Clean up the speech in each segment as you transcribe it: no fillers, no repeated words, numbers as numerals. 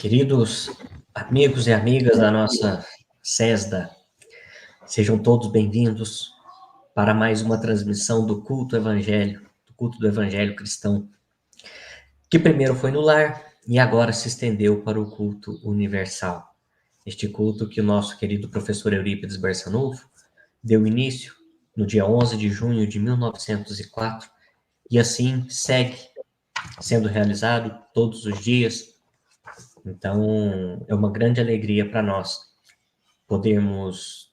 Queridos amigos e amigas da nossa SESDA, sejam todos bem-vindos para mais uma transmissão do culto evangélico, do culto do evangelho cristão, que primeiro foi no lar e agora se estendeu para o culto universal. Este culto que o nosso querido professor Eurípides Barçanufo deu início no dia 11 de junho de 1904 e assim segue sendo realizado todos os dias. Então, é uma grande alegria para nós podermos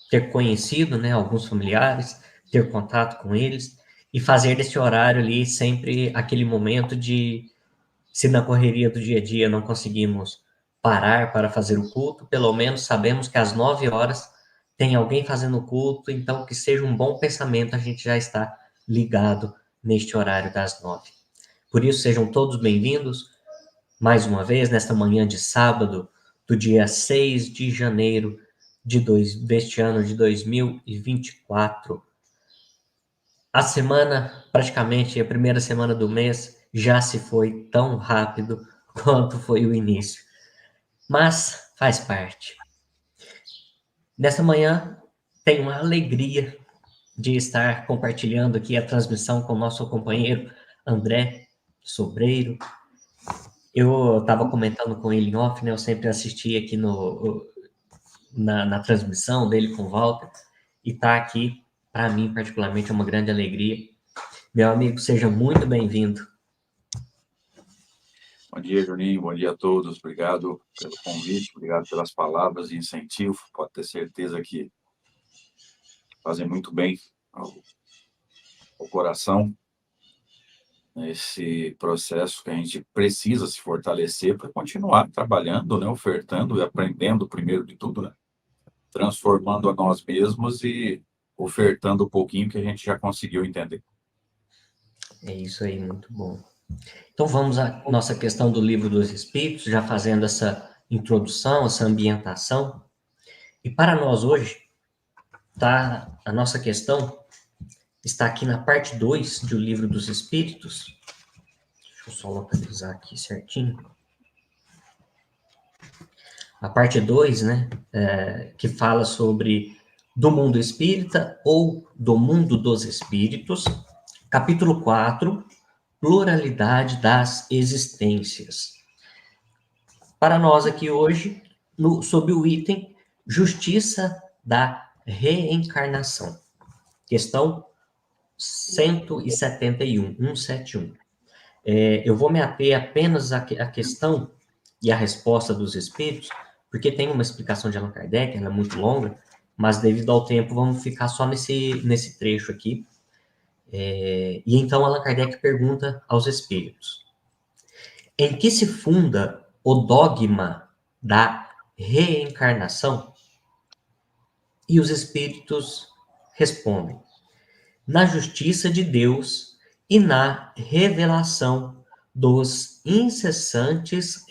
ter conhecido, né, alguns familiares, ter contato com eles e fazer desse horário ali sempre aquele momento de, se na correria do dia a dia não conseguimos parar para fazer o culto, pelo menos sabemos que às 9 horas tem alguém fazendo o culto, então que seja um bom pensamento a gente já está ligado neste horário das 9. Por isso, sejam todos bem-vindos mais uma vez nesta manhã de sábado, do dia 6 de janeiro deste ano de 2024. A semana, praticamente a primeira semana do mês, já se foi tão rápido quanto foi o início. Mas faz parte. Nesta manhã, tenho a alegria de estar compartilhando aqui a transmissão com o nosso companheiro André Sobreiro. Eu estava comentando com ele em off, né? Eu sempre assisti aqui na transmissão dele com o Walter, e estar aqui, para mim, particularmente, é uma grande alegria. Meu amigo, seja muito bem-vindo. Bom dia, Juninho. Bom dia a todos. Obrigado pelo convite, obrigado pelas palavras de incentivo. Pode ter certeza que fazem muito bem ao coração nesse processo que a gente precisa se fortalecer para continuar trabalhando, né, ofertando e aprendendo, primeiro de tudo, né, transformando a nós mesmos e ofertando um pouquinho que a gente já conseguiu entender. É isso aí, muito bom. Então vamos à nossa questão do Livro dos Espíritos, já fazendo essa introdução, essa ambientação. E para nós hoje, a nossa questão está aqui na parte 2 do Livro dos Espíritos. Deixa eu só localizar aqui certinho. A parte 2, né, que fala sobre do mundo espírita ou do mundo dos espíritos. Capítulo 4, pluralidade das existências. Para nós aqui hoje, sob o item Justiça da Reencarnação. Questão 171, 171. Eu vou me ater apenas à questão e à resposta dos espíritos, porque tem uma explicação de Allan Kardec, ela é muito longa, mas devido ao tempo vamos ficar só nesse trecho aqui. E então Allan Kardec pergunta aos espíritos: em que se funda o dogma da reencarnação? E os espíritos respondem: na justiça de Deus e na revelação dos incessantes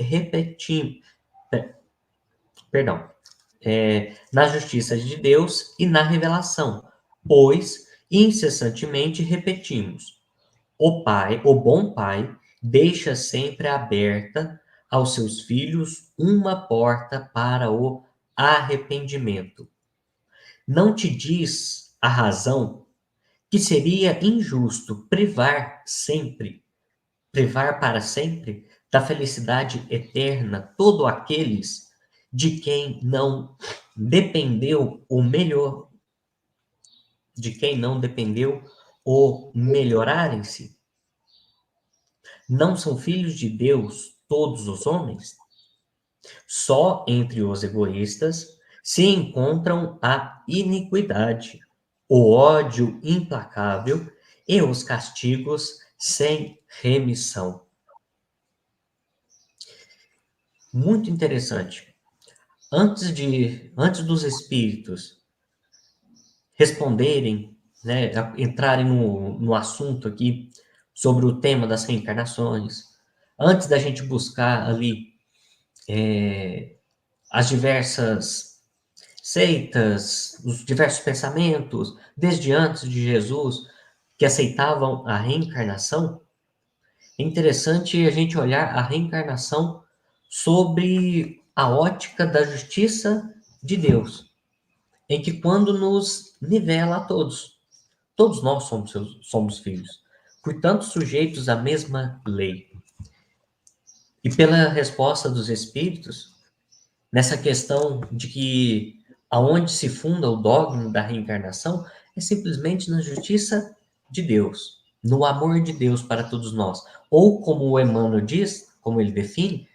na justiça de Deus e na revelação, pois incessantemente repetimos: o bom pai deixa sempre aberta aos seus filhos uma porta para o arrependimento. Não te diz a razão que seria injusto privar para sempre da felicidade eterna todos aqueles de quem não dependeu o melhorarem-se? Não são filhos de Deus todos os homens? Só entre os egoístas se encontram a iniquidade, o ódio implacável e os castigos sem remissão. Muito interessante. Antes dos espíritos responderem, né, entrarem no assunto aqui sobre o tema das reencarnações, antes da gente buscar ali as diversas seitas, os diversos pensamentos, desde antes de Jesus, que aceitavam a reencarnação, é interessante a gente olhar a reencarnação sobre a ótica da justiça de Deus, em que quando nos nivela a todos nós somos filhos, portanto sujeitos à mesma lei. E pela resposta dos Espíritos, nessa questão de que aonde se funda o dogma da reencarnação é simplesmente na justiça de Deus, no amor de Deus para todos nós. Ou como o Emmanuel diz, como ele define,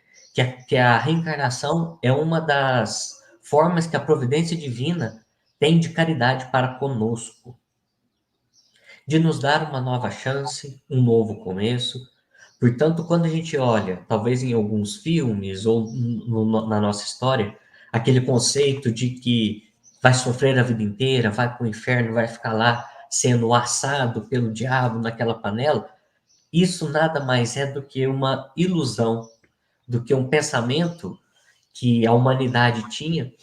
que a reencarnação é uma das formas que a providência divina tem de caridade para conosco, de nos dar uma nova chance, um novo começo. Portanto, quando a gente olha, talvez em alguns filmes ou na nossa história, aquele conceito de que vai sofrer a vida inteira, vai para o inferno, vai ficar lá sendo assado pelo diabo naquela panela, isso nada mais é do que uma ilusão, do que um pensamento que a humanidade tinha,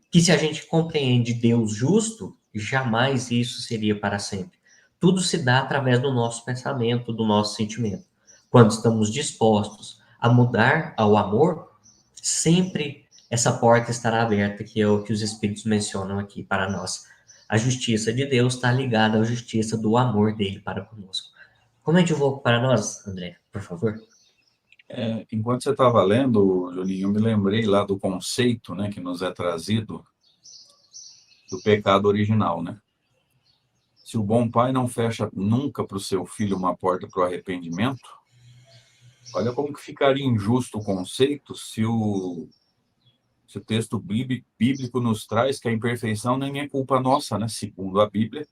que se a gente compreende Deus justo, jamais isso seria para sempre. Tudo se dá através do nosso pensamento, do nosso sentimento. Quando estamos dispostos a mudar ao amor, sempre essa porta estará aberta, que é o que os Espíritos mencionam aqui para nós. A justiça de Deus está ligada à justiça do amor dele para conosco. Comente um pouco para nós, André, por favor. Enquanto você estava lendo, Juninho, eu me lembrei lá do conceito, né, que nos é trazido do pecado original, né? Se o bom pai não fecha nunca para o seu filho uma porta para o arrependimento, olha como que ficaria injusto o conceito se o texto bíblico nos traz que a imperfeição nem é culpa nossa, né? Segundo a Bíblia,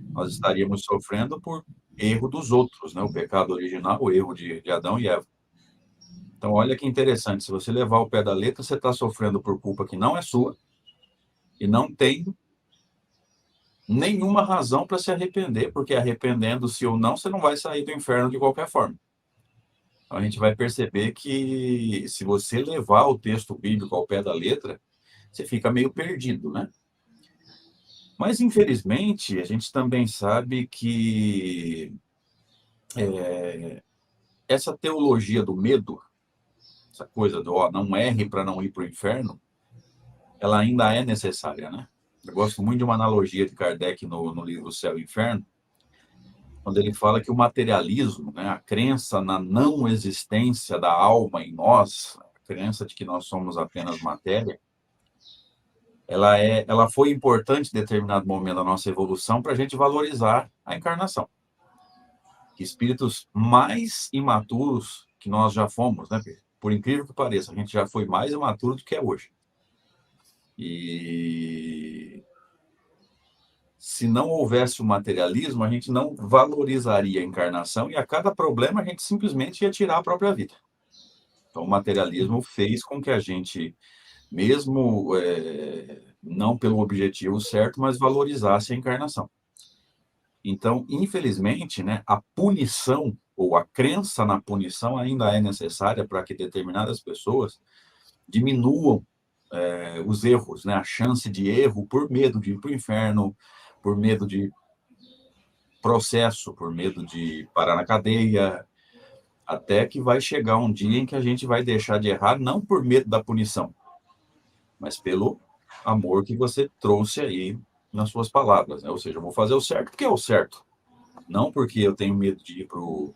nós estaríamos sofrendo por erro dos outros, né? O pecado original, o erro de Adão e Eva. Então, olha que interessante, se você levar o pé da letra, você está sofrendo por culpa que não é sua e não tem nenhuma razão para se arrepender, porque arrependendo-se ou não, você não vai sair do inferno de qualquer forma. Então, a gente vai perceber que se você levar o texto bíblico ao pé da letra, você fica meio perdido, né? Mas, infelizmente, a gente também sabe que essa teologia do medo, essa coisa do não erre para não ir para o inferno, ela ainda é necessária, né? Eu gosto muito de uma analogia de Kardec no livro Céu e Inferno, quando ele fala que o materialismo, né, a crença na não existência da alma em nós, a crença de que nós somos apenas matéria, ela foi importante em determinado momento da nossa evolução para a gente valorizar a encarnação. Que espíritos mais imaturos que nós já fomos, né, Pedro? Por incrível que pareça, a gente já foi mais imaturo do que é hoje. E se não houvesse o materialismo, a gente não valorizaria a encarnação e a cada problema a gente simplesmente ia tirar a própria vida. Então, o materialismo fez com que a gente, mesmo não pelo objetivo certo, mas valorizasse a encarnação. Então, infelizmente, né, a punição ou a crença na punição ainda é necessária para que determinadas pessoas diminuam os erros, né, a chance de erro por medo de ir para o inferno, por medo de processo, por medo de parar na cadeia, até que vai chegar um dia em que a gente vai deixar de errar, não por medo da punição, mas pelo amor que você trouxe aí nas suas palavras, né? Ou seja, eu vou fazer o certo porque é o certo, não porque eu tenho medo de ir para o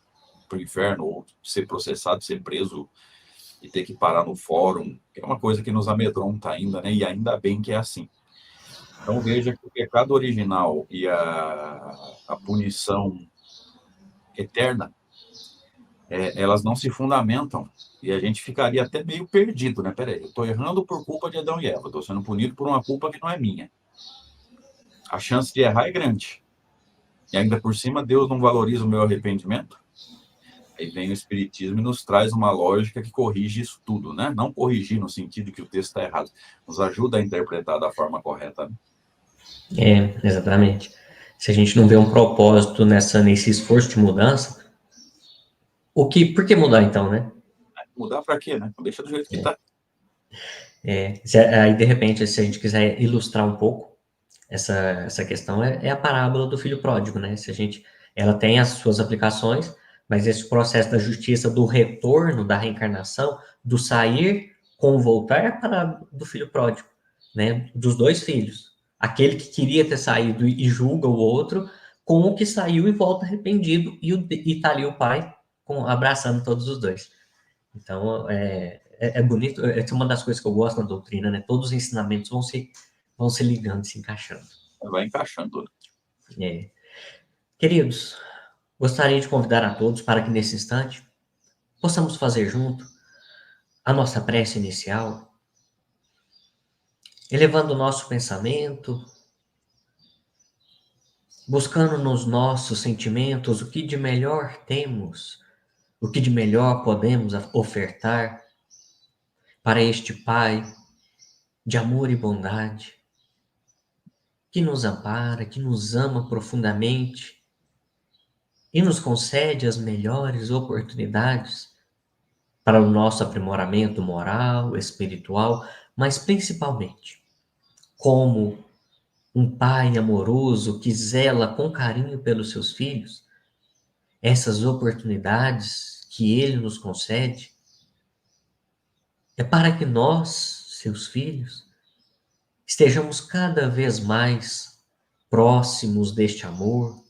inferno, ou ser processado, ser preso e ter que parar no fórum, que é uma coisa que nos amedronta ainda, né? E ainda bem que é assim. Então, veja que o pecado original e a punição eterna, elas não se fundamentam. E a gente ficaria até meio perdido, né? Peraí, eu estou errando por culpa de Adão e Eva, estou sendo punido por uma culpa que não é minha. A chance de errar é grande. E ainda por cima, Deus não valoriza o meu arrependimento. Aí vem o Espiritismo e nos traz uma lógica que corrige isso tudo, né? Não corrigir no sentido que o texto está errado, nos ajuda a interpretar da forma correta, né? Exatamente. Se a gente não vê um propósito nesse esforço de mudança, por que mudar então, né? Mudar para quê, né? Deixa do jeito que está. Aí, de repente, se a gente quiser ilustrar um pouco essa questão, é a parábola do filho pródigo, né? Ela tem as suas aplicações, Mas esse processo da justiça, do retorno, da reencarnação, do sair com o voltar para do filho pródigo, né? Dos dois filhos. Aquele que queria ter saído e julga o outro, com o que saiu e volta arrependido, e tá ali o pai abraçando todos os dois. Então, é bonito, é uma das coisas que eu gosto na doutrina, né? Todos os ensinamentos vão se ligando, se encaixando. Vai encaixando. É. Queridos, gostaria de convidar a todos para que nesse instante possamos fazer junto a nossa prece inicial, elevando o nosso pensamento, buscando nos nossos sentimentos o que de melhor temos, o que de melhor podemos ofertar para este Pai de amor e bondade, que nos ampara, que nos ama profundamente e nos concede as melhores oportunidades para o nosso aprimoramento moral, espiritual, mas principalmente como um pai amoroso que zela com carinho pelos seus filhos, essas oportunidades que ele nos concede é para que nós, seus filhos, estejamos cada vez mais próximos deste amor,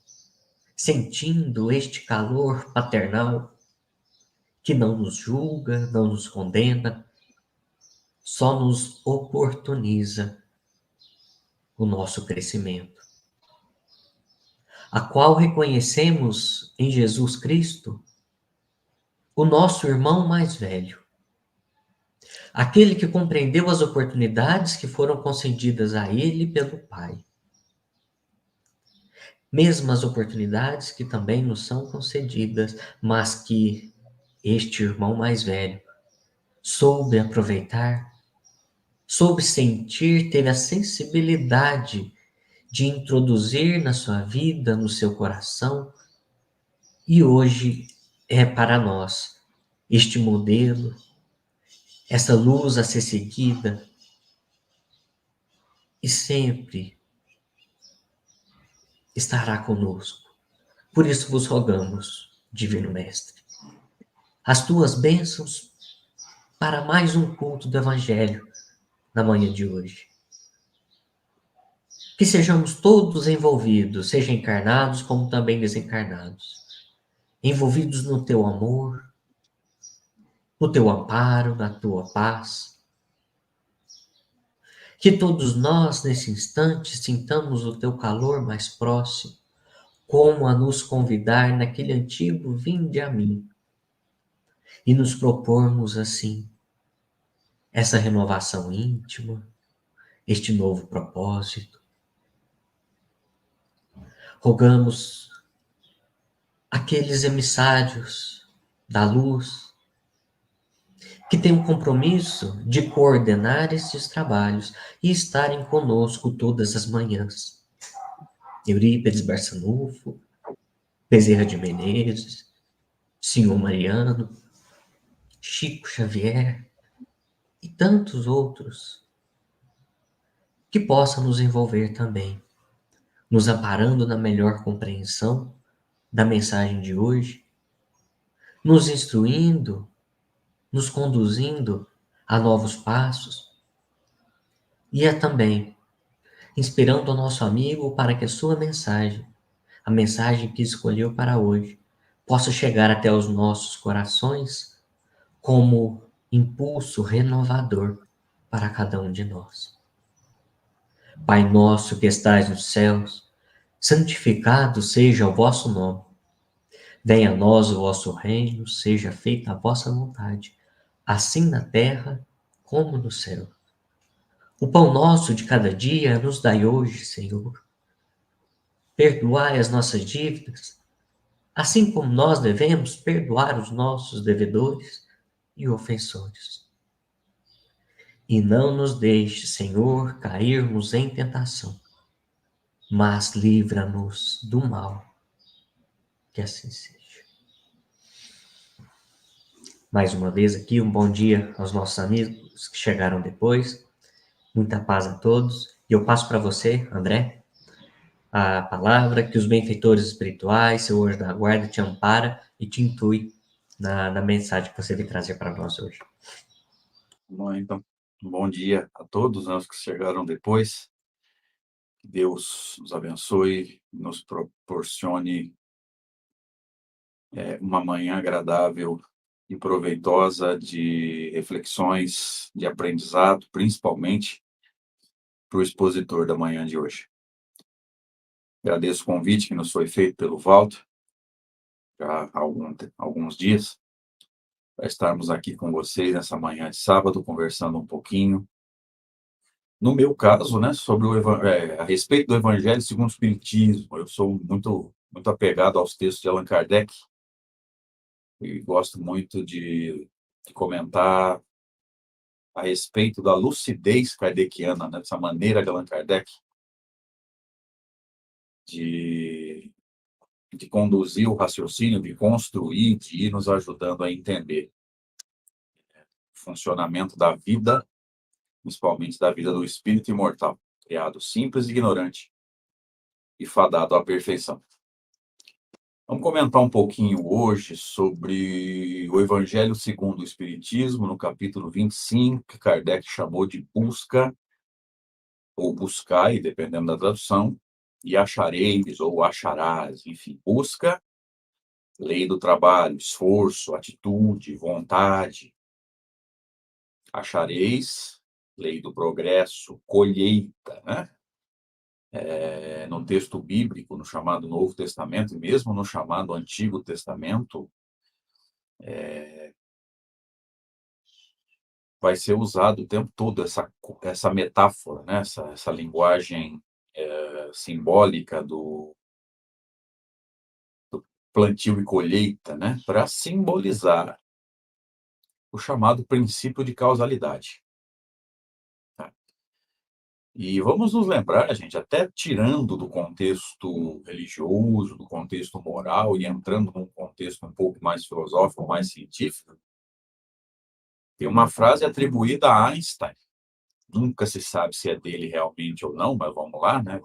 sentindo este calor paternal que não nos julga, não nos condena, só nos oportuniza o nosso crescimento, a qual reconhecemos em Jesus Cristo o nosso irmão mais velho, aquele que compreendeu as oportunidades que foram concedidas a ele pelo Pai. Mesmas oportunidades que também nos são concedidas, mas que este irmão mais velho soube aproveitar, soube sentir, teve a sensibilidade de introduzir na sua vida, no seu coração, e hoje é para nós este modelo, essa luz a ser seguida, e sempre estará conosco. Por isso vos rogamos, Divino Mestre, as tuas bênçãos para mais um culto do Evangelho na manhã de hoje. Que sejamos todos envolvidos, seja encarnados como também desencarnados, envolvidos no teu amor, no teu amparo, na tua paz. Que todos nós, nesse instante, sintamos o teu calor mais próximo, como a nos convidar naquele antigo vinde a mim, e nos propormos assim essa renovação íntima, este novo propósito. Rogamos aqueles emissários da luz que têm o compromisso de coordenar esses trabalhos e estarem conosco todas as manhãs. Eurípides Barçanufo, Bezerra de Menezes, Senhor Mariano, Chico Xavier e tantos outros que possam nos envolver também, nos amparando na melhor compreensão da mensagem de hoje, nos instruindo, nos conduzindo a novos passos e também inspirando o nosso amigo para que a sua mensagem, a mensagem que escolheu para hoje, possa chegar até os nossos corações como impulso renovador para cada um de nós. Pai nosso que estais nos céus, santificado seja o vosso nome. Venha a nós o vosso reino, seja feita a vossa vontade, assim na terra como no céu. O pão nosso de cada dia nos dai hoje, Senhor. Perdoai as nossas dívidas, assim como nós devemos perdoar os nossos devedores e ofensores. E não nos deixe, Senhor, cairmos em tentação, mas livra-nos do mal. Que assim seja. Mais uma vez aqui, um bom dia aos nossos amigos que chegaram depois. Muita paz a todos. E eu passo para você, André, a palavra, que os benfeitores espirituais, seu anjo da guarda, te ampara e te intui na mensagem que você veio trazer para nós hoje. Bom, então, bom dia a todos, né, os que chegaram depois. Que Deus nos abençoe, nos proporcione uma manhã agradável e proveitosa de reflexões, de aprendizado, principalmente para o expositor da manhã de hoje. Agradeço o convite que nos foi feito pelo Walter, já há alguns dias, para estarmos aqui com vocês nessa manhã de sábado, conversando um pouquinho. No meu caso, né, sobre a respeito do Evangelho segundo o Espiritismo, eu sou muito apegado aos textos de Allan Kardec e gosto muito de comentar a respeito da lucidez kardeciana, né, dessa maneira de Allan Kardec de, de conduzir o raciocínio, de construir, de ir nos ajudando a entender o funcionamento da vida, principalmente da vida do espírito imortal, criado simples e ignorante e fadado à perfeição. Vamos comentar um pouquinho hoje sobre o Evangelho segundo o Espiritismo, no capítulo 25, que Kardec chamou de busca, ou buscai, dependendo da tradução, e achareis, ou acharás, enfim, busca, lei do trabalho, esforço, atitude, vontade. Achareis, lei do progresso, colheita, né? No texto bíblico, no chamado Novo Testamento, e mesmo no chamado Antigo Testamento, vai ser usado o tempo todo essa metáfora, né? Essa linguagem simbólica do plantio e colheita, né? Para simbolizar o chamado princípio de causalidade. Tá? E vamos nos lembrar, gente, até tirando do contexto religioso, do contexto moral e entrando num contexto um pouco mais filosófico, mais científico, tem uma frase atribuída a Einstein. Nunca se sabe se é dele realmente ou não, mas vamos lá, né?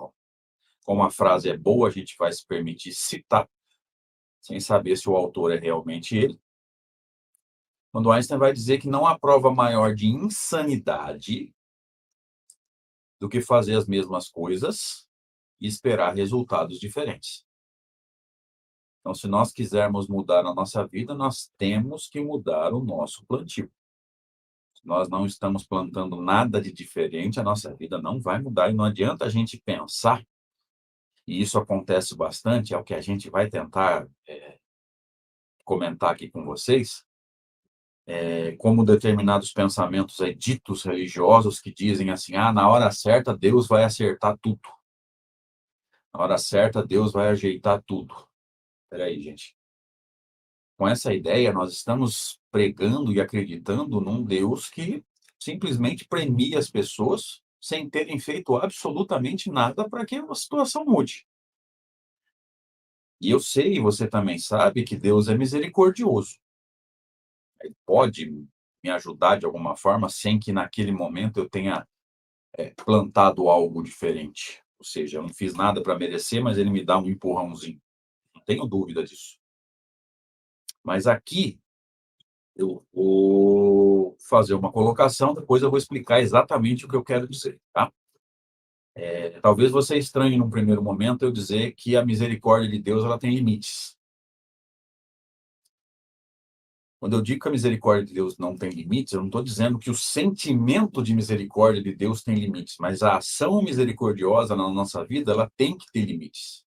Como a frase é boa, a gente vai se permitir citar, sem saber se o autor é realmente ele. Quando Einstein vai dizer que não há prova maior de insanidade do que fazer as mesmas coisas e esperar resultados diferentes. Então, se nós quisermos mudar a nossa vida, nós temos que mudar o nosso plantio. Se nós não estamos plantando nada de diferente, a nossa vida não vai mudar. E não adianta a gente pensar, e isso acontece bastante, é o que a gente vai tentar comentar aqui com vocês, como determinados pensamentos ditos religiosos que dizem assim, na hora certa Deus vai acertar tudo. Na hora certa Deus vai ajeitar tudo. Espera aí, gente. Com essa ideia, nós estamos pregando e acreditando num Deus que simplesmente premia as pessoas sem terem feito absolutamente nada para que a situação mude. E eu sei, e você também sabe, que Deus é misericordioso. Ele pode me ajudar de alguma forma sem que naquele momento eu tenha plantado algo diferente. Ou seja, eu não fiz nada para merecer, mas ele me dá um empurrãozinho. Não tenho dúvida disso. Mas aqui eu vou fazer uma colocação, depois eu vou explicar exatamente o que eu quero dizer, tá? Talvez você estranhe num primeiro momento eu dizer que a misericórdia de Deus ela tem limites. Quando eu digo que a misericórdia de Deus não tem limites, eu não estou dizendo que o sentimento de misericórdia de Deus tem limites, mas a ação misericordiosa na nossa vida, ela tem que ter limites.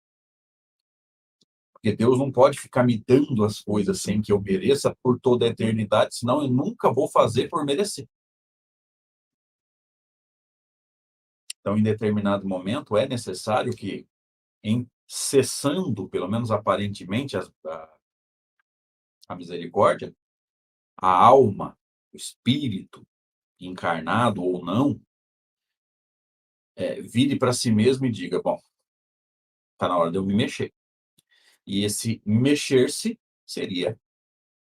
Porque Deus não pode ficar me dando as coisas sem que eu mereça por toda a eternidade, senão eu nunca vou fazer por merecer. Então, em determinado momento, é necessário que, em cessando, pelo menos aparentemente, a misericórdia, a alma, o espírito, encarnado ou não, vire para si mesmo e diga, bom, está na hora de eu me mexer. E esse mexer-se seria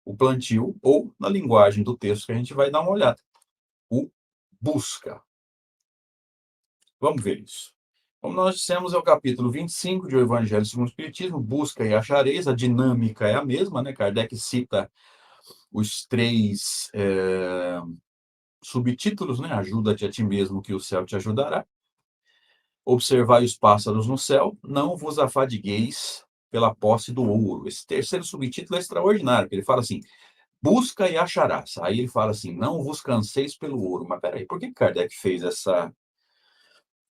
o plantio, ou, na linguagem do texto que a gente vai dar uma olhada, o busca. Vamos ver isso. Como nós dissemos, é o capítulo 25 de O Evangelho segundo o Espiritismo, busca e achareis, a dinâmica é a mesma, né? Kardec cita os três subtítulos, né? Ajuda-te a ti mesmo que o céu te ajudará. Observai os pássaros no céu, não vos afadigueis pela posse do ouro. Esse terceiro subtítulo é extraordinário, porque ele fala assim, busca e acharás. Aí ele fala assim, não vos canseis pelo ouro. Mas peraí, por que Kardec fez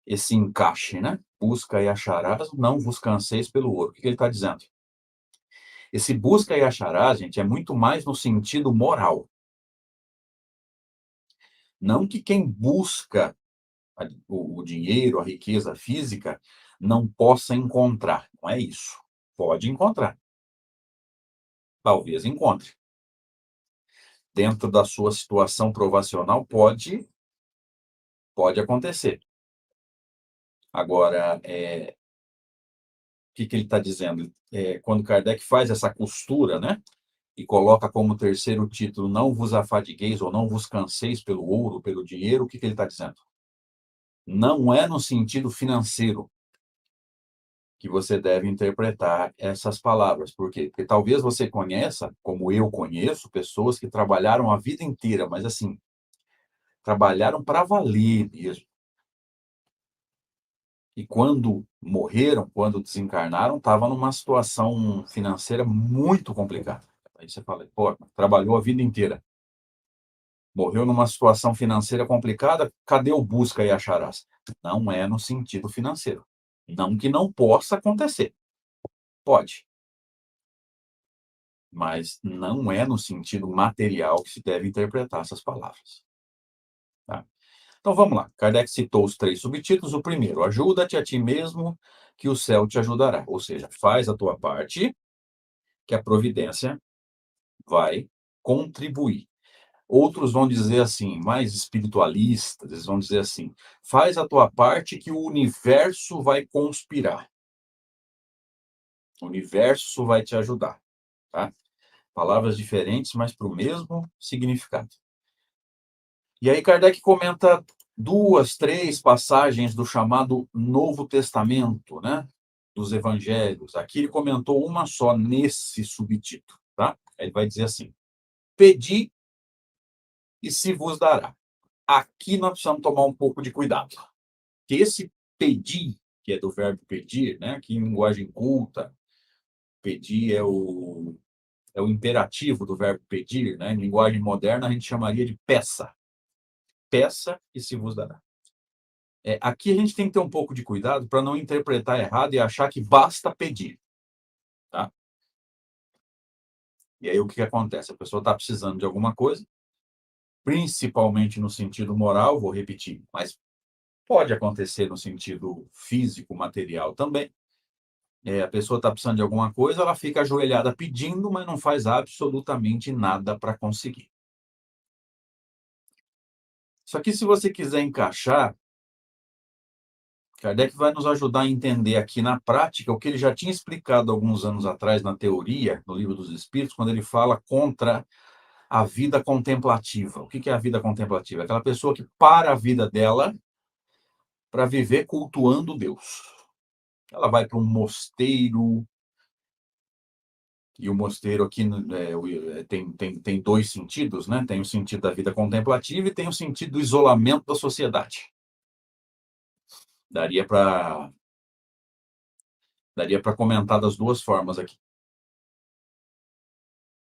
esse encaixe, né? Busca e acharás, não vos canseis pelo ouro. O que ele está dizendo? Esse busca e acharás, gente, é muito mais no sentido moral. Não que quem busca o dinheiro, a riqueza física, não possa encontrar. Não é isso. Pode encontrar. Talvez encontre. Dentro da sua situação provacional, pode acontecer. Agora, o que ele está dizendo? Quando Kardec faz essa costura, né? E coloca como terceiro título, não vos afadigueis ou não vos canseis pelo ouro, pelo dinheiro, o que ele está dizendo? Não é no sentido financeiro que você deve interpretar essas palavras. Por quê? Porque talvez você conheça, como eu conheço, pessoas que trabalharam a vida inteira, mas assim, trabalharam para valer mesmo. E quando morreram, quando desencarnaram, estavam numa situação financeira muito complicada. Aí você fala, pô, trabalhou a vida inteira. Morreu numa situação financeira complicada, cadê o busca e acharás? Não é no sentido financeiro. Não que não possa acontecer. Pode. Mas não é no sentido material que se deve interpretar essas palavras. Tá? Então vamos lá. Kardec citou os três subtítulos. O primeiro, ajuda-te a ti mesmo, que o céu te ajudará. Ou seja, faz a tua parte, que a providência vai contribuir. Outros vão dizer assim, mais espiritualistas, eles vão dizer assim, faz a tua parte que o universo vai conspirar. O universo vai te ajudar, tá? Palavras diferentes, mas para o mesmo significado. E aí Kardec comenta duas, três passagens do chamado Novo Testamento, né? Dos Evangelhos. Aqui ele comentou uma só nesse subtítulo, tá? Ele vai dizer assim, pedi e se vos dará. Aqui nós precisamos tomar um pouco de cuidado. Que esse pedir, que é do verbo pedir, né? Que em linguagem culta, pedir é o imperativo do verbo pedir, né? Em linguagem moderna a gente chamaria de peça. Peça e se vos dará. Aqui a gente tem que ter um pouco de cuidado para não interpretar errado e achar que basta pedir. Tá? E aí o que acontece? A pessoa está precisando de alguma coisa, principalmente no sentido moral, vou repetir, mas pode acontecer no sentido físico, material também. A pessoa está precisando de alguma coisa, ela fica ajoelhada pedindo, mas não faz absolutamente nada para conseguir. Só que se você quiser encaixar, Kardec vai nos ajudar a entender aqui na prática o que ele já tinha explicado alguns anos atrás na teoria, no Livro dos Espíritos, quando ele fala contra a vida contemplativa. O que é a vida contemplativa? Aquela pessoa que para a vida dela para viver cultuando Deus. Ela vai para um mosteiro, e o mosteiro aqui tem dois sentidos, né? Tem o sentido da vida contemplativa e tem o sentido do isolamento da sociedade. Daria para comentar das duas formas aqui.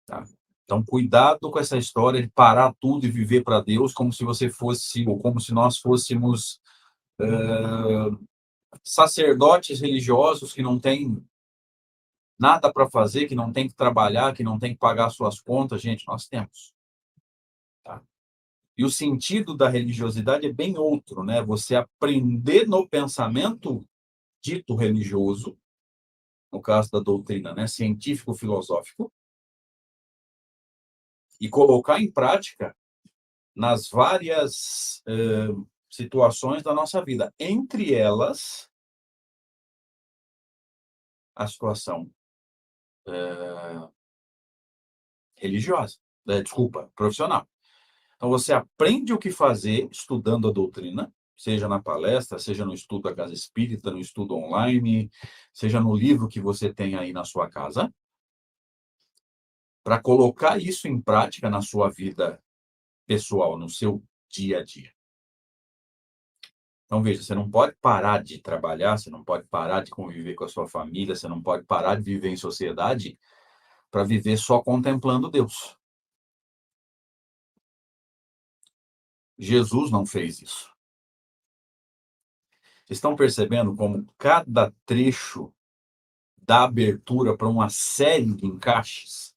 Tá? Então, cuidado com essa história de parar tudo e viver para Deus como se você fosse, ou como se nós fôssemos sacerdotes religiosos que não têm nada para fazer, que não tem que trabalhar, que não tem que pagar suas contas. Gente, nós temos. Tá? E o sentido da religiosidade é bem outro, né? Você aprender no pensamento dito religioso, no caso da doutrina, né, científico-filosófico, e colocar em prática nas várias situações da nossa vida. Entre elas, a situação religiosa, desculpa, profissional. Então, você aprende o que fazer estudando a doutrina, seja na palestra, seja no estudo da Casa Espírita, no estudo online, seja no livro que você tem aí na sua casa, para colocar isso em prática na sua vida pessoal, no seu dia a dia. Então, veja, você não pode parar de trabalhar, você não pode parar de conviver com a sua família, você não pode parar de viver em sociedade para viver só contemplando Deus. Jesus não fez isso. Vocês estão percebendo como cada trecho dá abertura para uma série de encaixes?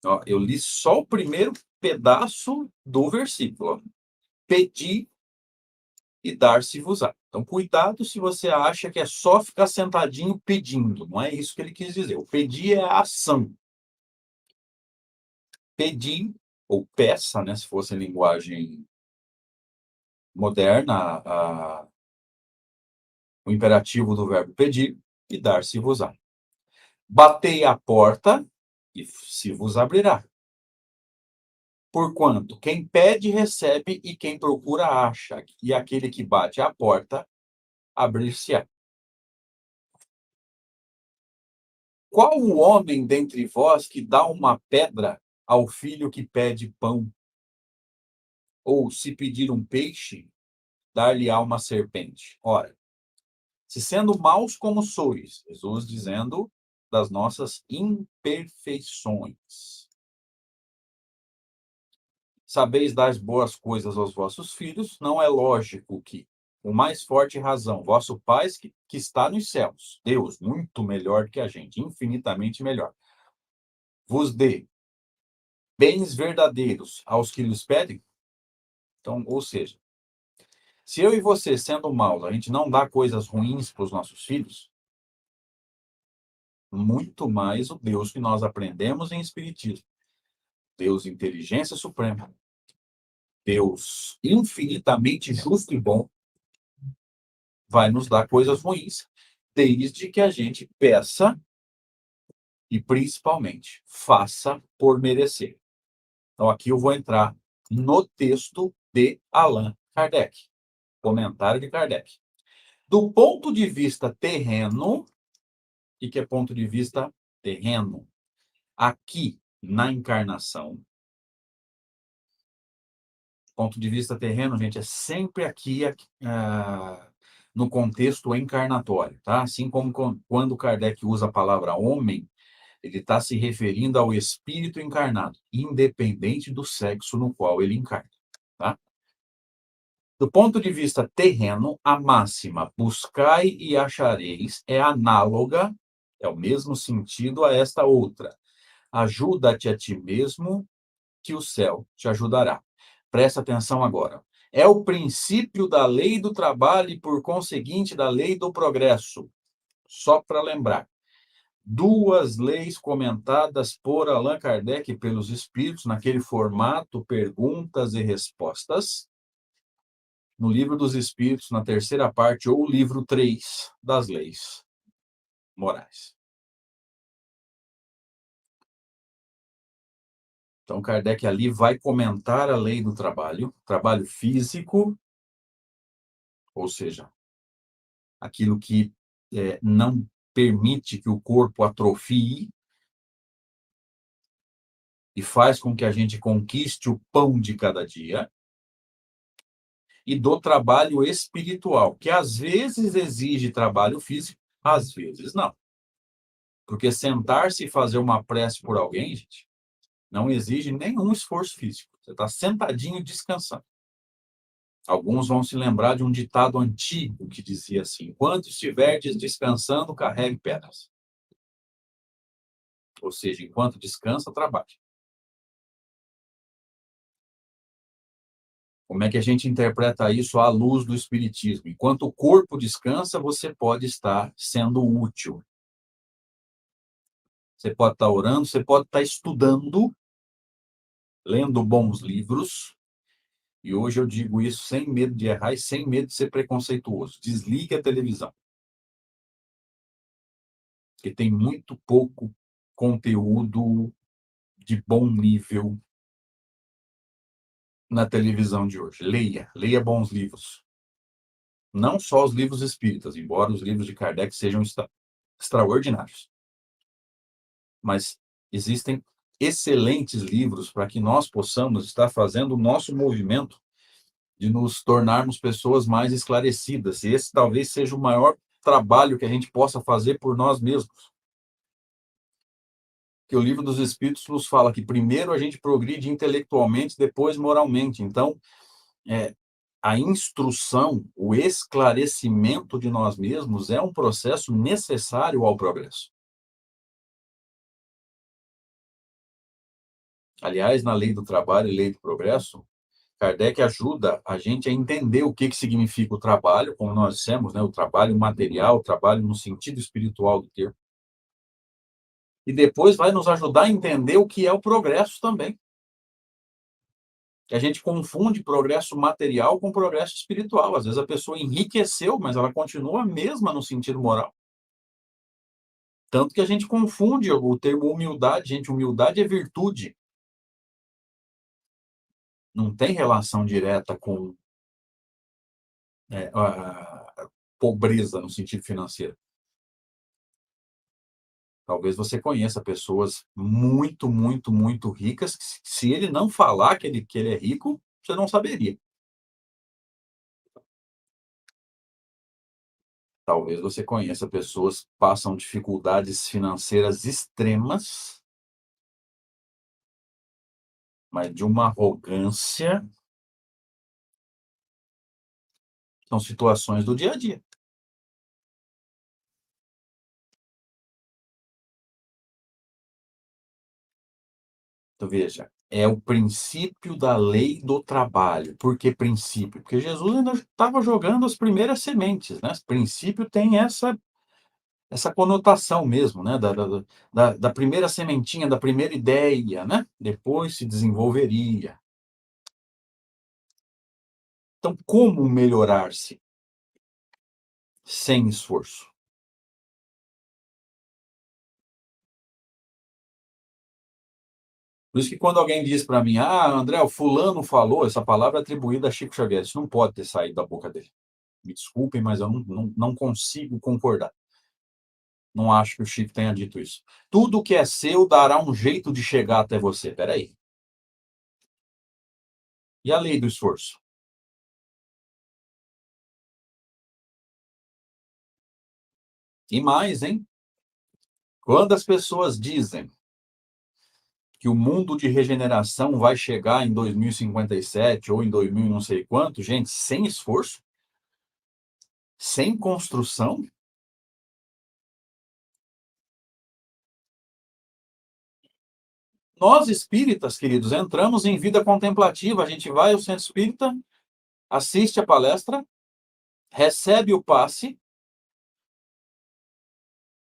Ó, eu li só o primeiro pedaço do versículo. Ó. Pedi e dar-se-vos-á. Então, cuidado se você acha que é só ficar sentadinho pedindo. Não é isso que ele quis dizer. O pedir é a ação. Pedir, ou peça, né, se fosse em linguagem moderna, o imperativo do verbo pedir, e dar-se-vos-á. Batei à porta e se vos abrirá. Porquanto quem pede, recebe, e quem procura, acha. E aquele que bate à porta, abrir-se-á. Qual o homem dentre vós que dá uma pedra ao filho que pede pão? Ou, se pedir um peixe, dar-lhe-á uma serpente? Ora, se sendo maus como sois, Jesus dizendo das nossas imperfeições, sabeis dar boas coisas aos vossos filhos, não é lógico que, com mais forte razão, vosso Pai que está nos céus, Deus, muito melhor que a gente, infinitamente melhor, vos dê bens verdadeiros aos que lhes pedem? Então, ou seja, se eu e você, sendo maus, a gente não dá coisas ruins para os nossos filhos, muito mais o Deus que nós aprendemos em Espiritismo. Deus inteligência suprema, Deus infinitamente justo e bom, vai nos dar coisas ruins, desde que a gente peça e, principalmente, faça por merecer. Então, aqui eu vou entrar no texto de Allan Kardec, comentário de Kardec. Do ponto de vista terreno, o que é ponto de vista terreno? Aqui, na encarnação, ponto de vista terreno, gente, é sempre aqui, no contexto encarnatório, tá? Assim como quando Kardec usa a palavra homem, ele está se referindo ao espírito encarnado, independente do sexo no qual ele encarna, tá? Do ponto de vista terreno, a máxima buscai e achareis é análoga, é o mesmo sentido a esta outra. Ajuda-te a ti mesmo, que o céu te ajudará. Presta atenção agora. É o princípio da lei do trabalho e, por conseguinte, da lei do progresso. Só para lembrar. Duas leis comentadas por Allan Kardec e pelos espíritos, naquele formato perguntas e respostas, no Livro dos Espíritos, na terceira parte, ou livro 3 das leis morais. Então, Kardec ali vai comentar a lei do trabalho físico, ou seja, aquilo que não permite que o corpo atrofie e faz com que a gente conquiste o pão de cada dia, e do trabalho espiritual, que às vezes exige trabalho físico, às vezes não. Porque sentar-se e fazer uma prece por alguém, gente, não exige nenhum esforço físico. Você está sentadinho descansando. Alguns vão se lembrar de um ditado antigo que dizia assim: enquanto estiverdes descansando, carregue pedras. Ou seja, enquanto descansa, trabalhe. Como é que a gente interpreta isso à luz do Espiritismo? Enquanto o corpo descansa, você pode estar sendo útil. Você pode estar orando, você pode estar estudando, lendo bons livros. E hoje eu digo isso sem medo de errar e sem medo de ser preconceituoso. Desligue a televisão. Porque tem muito pouco conteúdo de bom nível na televisão de hoje. Leia bons livros. Não só os livros espíritas, embora os livros de Kardec sejam extraordinários. Mas existem excelentes livros para que nós possamos estar fazendo o nosso movimento de nos tornarmos pessoas mais esclarecidas. E esse talvez seja o maior trabalho que a gente possa fazer por nós mesmos. Que o Livro dos Espíritos nos fala que primeiro a gente progride intelectualmente, depois moralmente. Então, a instrução, o esclarecimento de nós mesmos é um processo necessário ao progresso. Aliás, na lei do trabalho e lei do progresso, Kardec ajuda a gente a entender o que significa o trabalho, como nós dissemos, né? O trabalho material, o trabalho no sentido espiritual do termo. E depois vai nos ajudar a entender o que é o progresso também. A gente confunde progresso material com progresso espiritual. Às vezes a pessoa enriqueceu, mas ela continua a mesma no sentido moral. Tanto que a gente confunde o termo humildade. Gente, humildade é virtude. Não tem relação direta com a pobreza no sentido financeiro. Talvez você conheça pessoas muito, muito, muito ricas, que se ele não falar que ele é rico, você não saberia. Talvez você conheça pessoas que passam dificuldades financeiras extremas, mas de uma arrogância. São situações do dia a dia. Então, veja, é o princípio da lei do trabalho. Por que princípio? Porque Jesus ainda estava jogando as primeiras sementes, né? Princípio tem essa conotação mesmo, né? Da primeira sementinha, da primeira ideia, né? Depois se desenvolveria. Então, como melhorar-se sem esforço? Por isso que quando alguém diz para mim, André, o fulano falou, essa palavra é atribuída a Chico Xavier, isso não pode ter saído da boca dele. Me desculpem, mas eu não consigo concordar. Não acho que o Chico tenha dito isso. Tudo que é seu dará um jeito de chegar até você. Peraí. E a lei do esforço? E mais, hein? Quando as pessoas dizem que o mundo de regeneração vai chegar em 2057 ou em 2000 não sei quanto, gente, sem esforço, sem construção, nós espíritas, queridos, entramos em vida contemplativa, a gente vai ao centro espírita, assiste a palestra, recebe o passe,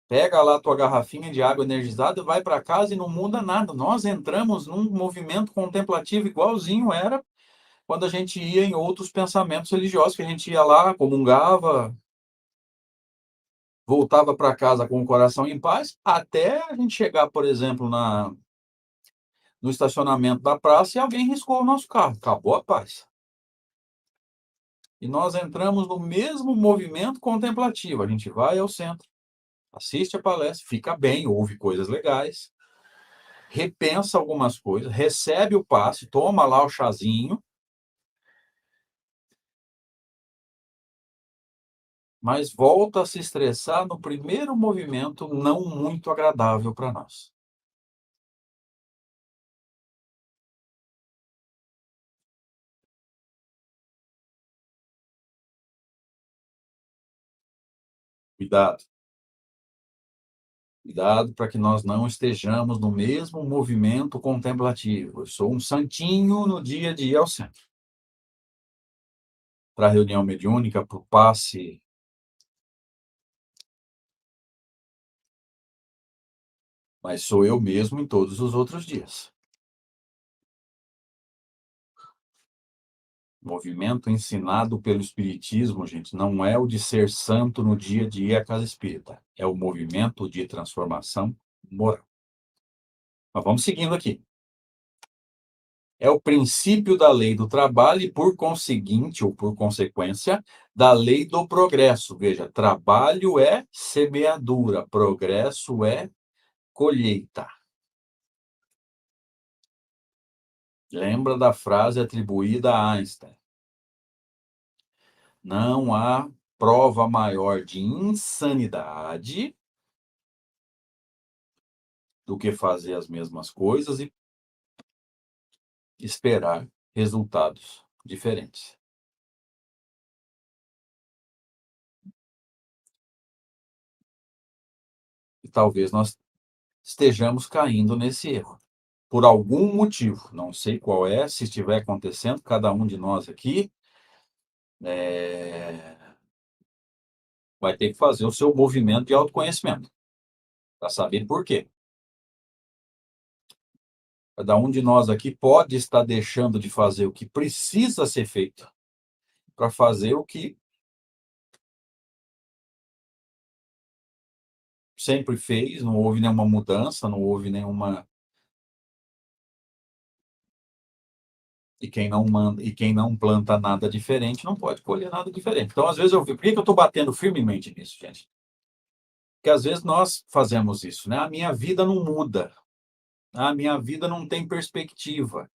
pega lá a tua garrafinha de água energizada, vai para casa e não muda nada. Nós entramos num movimento contemplativo igualzinho era quando a gente ia em outros pensamentos religiosos, que a gente ia lá, comungava, voltava para casa com o coração em paz, até a gente chegar, por exemplo, no estacionamento da praça e alguém riscou o nosso carro. Acabou a paz. E nós entramos no mesmo movimento contemplativo. A gente vai ao centro, assiste a palestra, fica bem, ouve coisas legais, repensa algumas coisas, recebe o passe, toma lá o chazinho, mas volta a se estressar no primeiro movimento não muito agradável para nós. Cuidado. Cuidado para que nós não estejamos no mesmo movimento contemplativo. Eu sou um santinho no dia a dia ao centro. Para a reunião mediúnica, para o passe. Mas sou eu mesmo em todos os outros dias. O movimento ensinado pelo Espiritismo, gente, não é o de ser santo no dia a dia à casa espírita. É o movimento de transformação moral. Mas vamos seguindo aqui. é o princípio da lei do trabalho e, por conseguinte, ou por consequência, da lei do progresso. Veja, trabalho é semeadura, progresso é colheita. Lembra da frase atribuída a Einstein? Não há prova maior de insanidade do que fazer as mesmas coisas e esperar resultados diferentes. E talvez nós estejamos caindo nesse erro, por algum motivo, não sei qual é, se estiver acontecendo, cada um de nós aqui vai ter que fazer o seu movimento de autoconhecimento, para saber por quê. Cada um de nós aqui pode estar deixando de fazer o que precisa ser feito para fazer o que sempre fez, não houve nenhuma mudança, não houve nenhuma. E quem não manda, e quem não planta nada diferente não pode colher nada diferente. Então, às vezes, por que eu estou batendo firmemente nisso, gente? Porque às vezes nós fazemos isso, né? A minha vida não muda, a minha vida não tem perspectiva.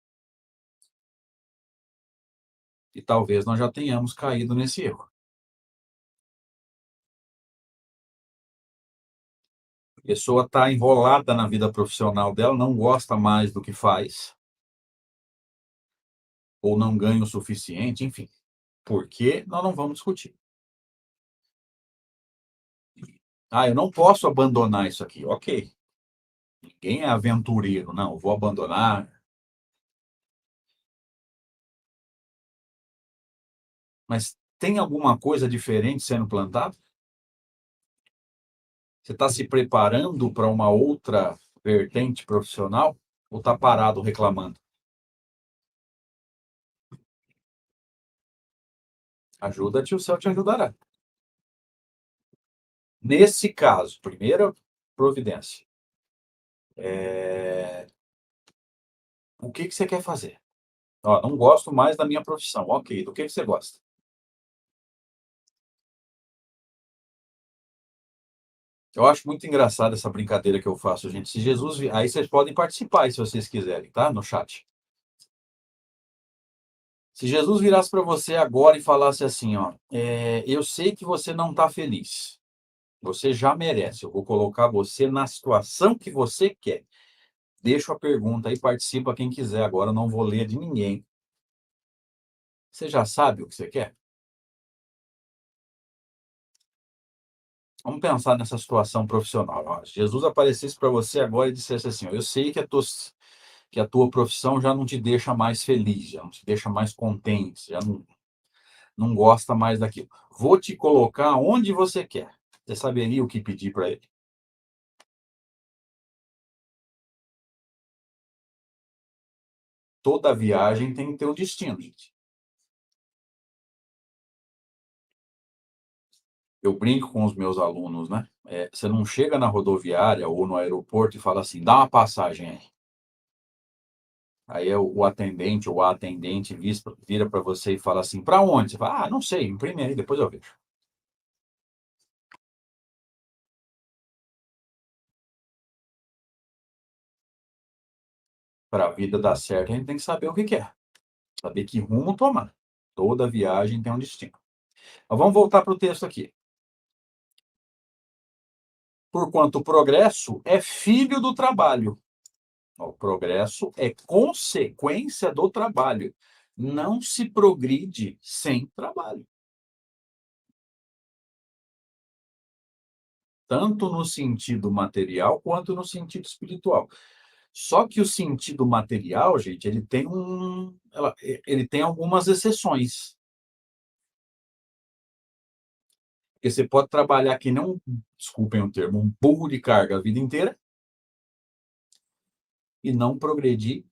E talvez nós já tenhamos caído nesse erro. A pessoa está enrolada na vida profissional dela, não gosta mais do que faz, ou não ganha o suficiente, enfim. Por quê? Nós não vamos discutir. Ah, eu não posso abandonar isso aqui. Ok. Ninguém é aventureiro, não, eu vou abandonar. Mas tem alguma coisa diferente sendo plantada? Você está se preparando para uma outra vertente profissional ou está parado reclamando? Ajuda-te, o céu te ajudará. Nesse caso, primeira providência. O que você quer fazer? Ó, não gosto mais da minha profissão. Ok, do que você gosta? Eu acho muito engraçado essa brincadeira que eu faço, gente. Se Jesus. Aí vocês podem participar aí, se vocês quiserem, tá? No chat. Se Jesus virasse para você agora e falasse assim, ó, eu sei que você não está feliz. Você já merece. Eu vou colocar você na situação que você quer. Deixo a pergunta aí, participa quem quiser. Agora eu não vou ler de ninguém. Você já sabe o que você quer? Vamos pensar nessa situação profissional. Ó. Jesus aparecesse para você agora e dissesse assim, ó, eu sei que a tua profissão já não te deixa mais feliz, já não te deixa mais contente, já não gosta mais daquilo. Vou te colocar onde você quer. Você saberia o que pedir para ele? Toda viagem tem que ter um destino, gente. Eu brinco com os meus alunos, né? Você não chega na rodoviária ou no aeroporto e fala assim, dá uma passagem aí. Aí o atendente ou a atendente vira para você e fala assim, para onde? Você fala, não sei, imprime aí, depois eu vejo. Para a vida dar certo, a gente tem que saber o que quer, saber que rumo tomar. Toda viagem tem um destino. Mas vamos voltar para o texto aqui. Porquanto o progresso é filho do trabalho. O progresso é consequência do trabalho. Não se progride sem trabalho. Tanto no sentido material quanto no sentido espiritual. Só que o sentido material, gente, ele tem algumas exceções. Porque você pode trabalhar que não, desculpem o termo, um burro de carga a vida inteira e não progredir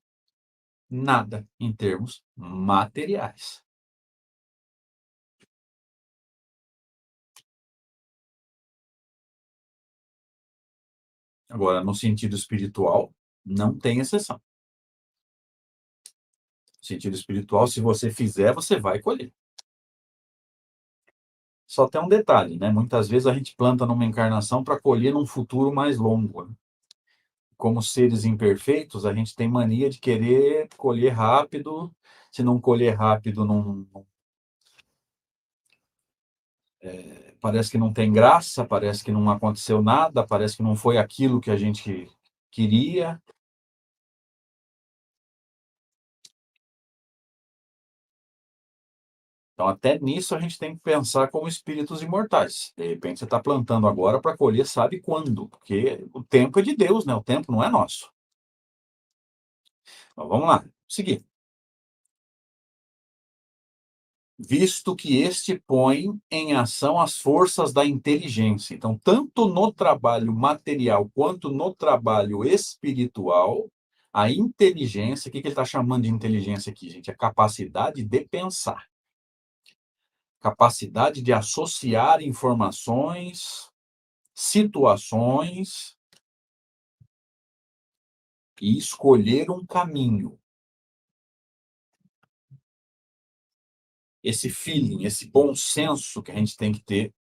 nada em termos materiais. Agora, no sentido espiritual, não tem exceção. sentido espiritual, se você fizer, você vai colher. Só tem um detalhe, né? Muitas vezes a gente planta numa encarnação para colher num futuro mais longo, né? Como seres imperfeitos, a gente tem mania de querer colher rápido. Se não colher rápido, parece que não tem graça, parece que não aconteceu nada, parece que não foi aquilo que a gente queria. Então, até nisso a gente tem que pensar como espíritos imortais. De repente, você está plantando agora para colher, sabe quando? Porque o tempo é de Deus, né? O tempo não é nosso. Então, vamos lá, seguir. Visto que este põe em ação as forças da inteligência. Então, tanto no trabalho material quanto no trabalho espiritual, a inteligência, o que ele está chamando de inteligência aqui, gente? A capacidade de pensar, capacidade de associar informações, situações e escolher um caminho. Esse feeling, esse bom senso que a gente tem que ter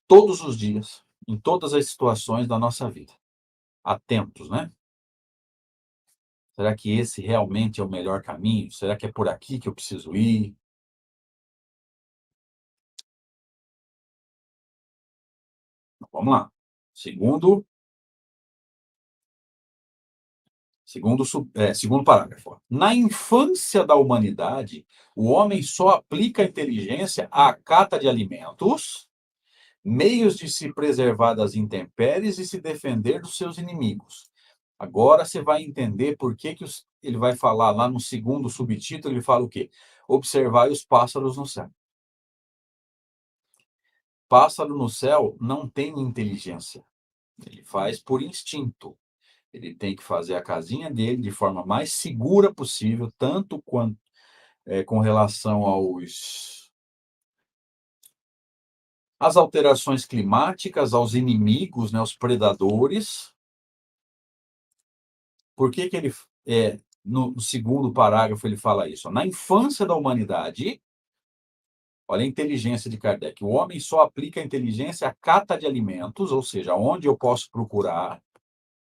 todos os dias, em todas as situações da nossa vida. Atentos, né? Será que esse realmente é o melhor caminho? Será que é por aqui que eu preciso ir? Vamos lá. Segundo parágrafo. Ó. Na infância da humanidade, o homem só aplica a inteligência à cata de alimentos, meios de se preservar das intempéries e se defender dos seus inimigos. Agora você vai entender por que, ele vai falar lá no segundo subtítulo, ele fala o quê? Observar os pássaros no céu. Pássaro no céu não tem inteligência. Ele faz por instinto. Ele tem que fazer a casinha dele de forma mais segura possível, tanto quanto com relação às alterações climáticas, aos inimigos, né, aos predadores. Por que ele, no segundo parágrafo, ele fala isso? Na infância da humanidade, olha a inteligência de Kardec. O homem só aplica a inteligência à cata de alimentos, ou seja, onde eu posso procurar.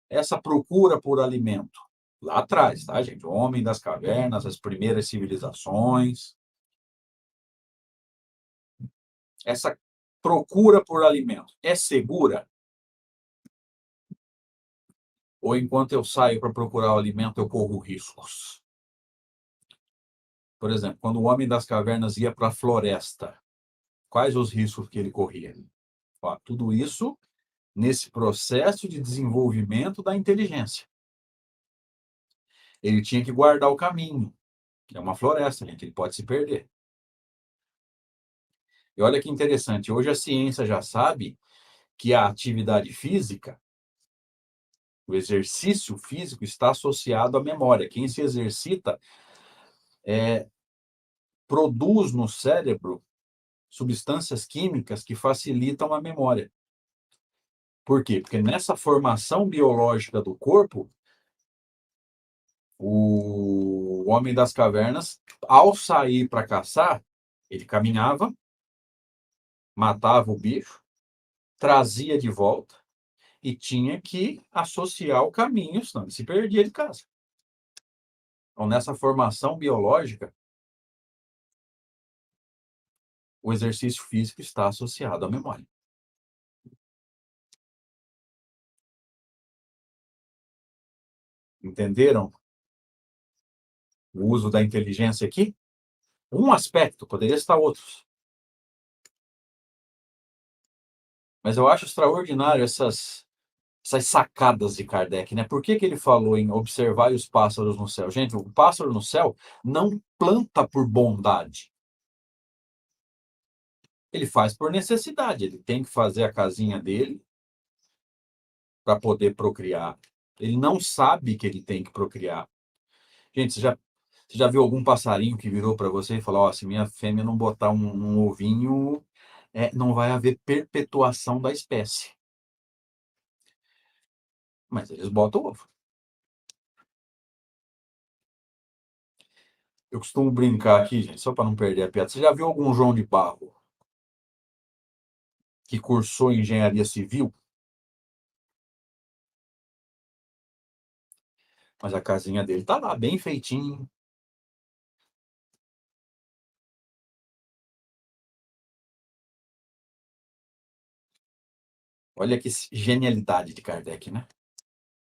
Essa procura por alimento, lá atrás, tá, gente? O homem das cavernas, as primeiras civilizações. Essa procura por alimento é segura? Ou enquanto eu saio para procurar o alimento, eu corro riscos? Por exemplo, quando o homem das cavernas ia para a floresta, quais os riscos que ele corria? Ó, tudo isso nesse processo de desenvolvimento da inteligência. Ele tinha que guardar o caminho. É uma floresta, gente, ele pode se perder. E olha que interessante, hoje a ciência já sabe que a atividade física, o exercício físico está associado à memória. Quem se exercita produz no cérebro substâncias químicas que facilitam a memória. Por quê? Porque nessa formação biológica do corpo, o homem das cavernas, ao sair para caçar, ele caminhava, matava o bicho, trazia de volta e tinha que associar o caminho, senão ele se perdia de casa. Então, nessa formação biológica, o exercício físico está associado à memória. Entenderam o uso da inteligência aqui? Um aspecto, poderia estar outros. Mas eu acho extraordinário essas sacadas de Kardec, né? Por que ele falou em observar os pássaros no céu? Gente, o pássaro no céu não planta por bondade. Ele faz por necessidade. Ele tem que fazer a casinha dele para poder procriar. Ele não sabe que ele tem que procriar. Gente, você já viu algum passarinho que virou para você e falou: se minha fêmea não botar um ovinho, não vai haver perpetuação da espécie. Mas eles botam ovo. Eu costumo brincar aqui, gente, só para não perder a piada. Você já viu algum João de Barro que cursou engenharia civil? Mas a casinha dele tá lá, bem feitinho. Olha que genialidade de Kardec, né?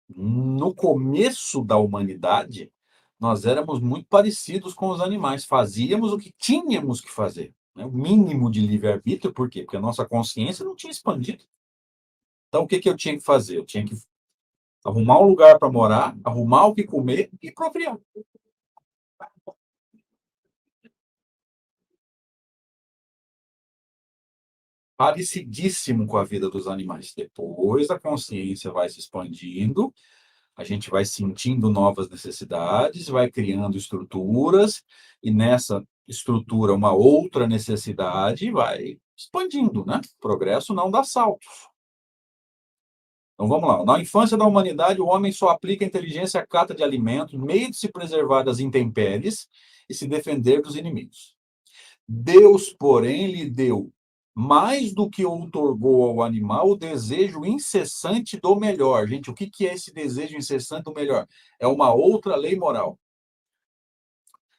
No começo da humanidade, nós éramos muito parecidos com os animais, fazíamos o que tínhamos que fazer, né? O mínimo de livre-arbítrio, por quê? Porque a nossa consciência não tinha expandido. Então, o que que eu tinha que fazer? Eu tinha que arrumar um lugar para morar, arrumar o que comer e procriar. Parecidíssimo com a vida dos animais. Depois a consciência vai se expandindo, a gente vai sentindo novas necessidades, vai criando estruturas, e nessa estrutura uma outra necessidade vai expandindo, né? O progresso não dá saltos. Então vamos lá. Na infância da humanidade, o homem só aplica a inteligência à cata de alimentos, meio de se preservar das intempéries e se defender dos inimigos. Deus, porém, lhe deu, mais do que outorgou ao animal, o desejo incessante do melhor. Gente, o que que é esse desejo incessante do melhor? É uma outra lei moral.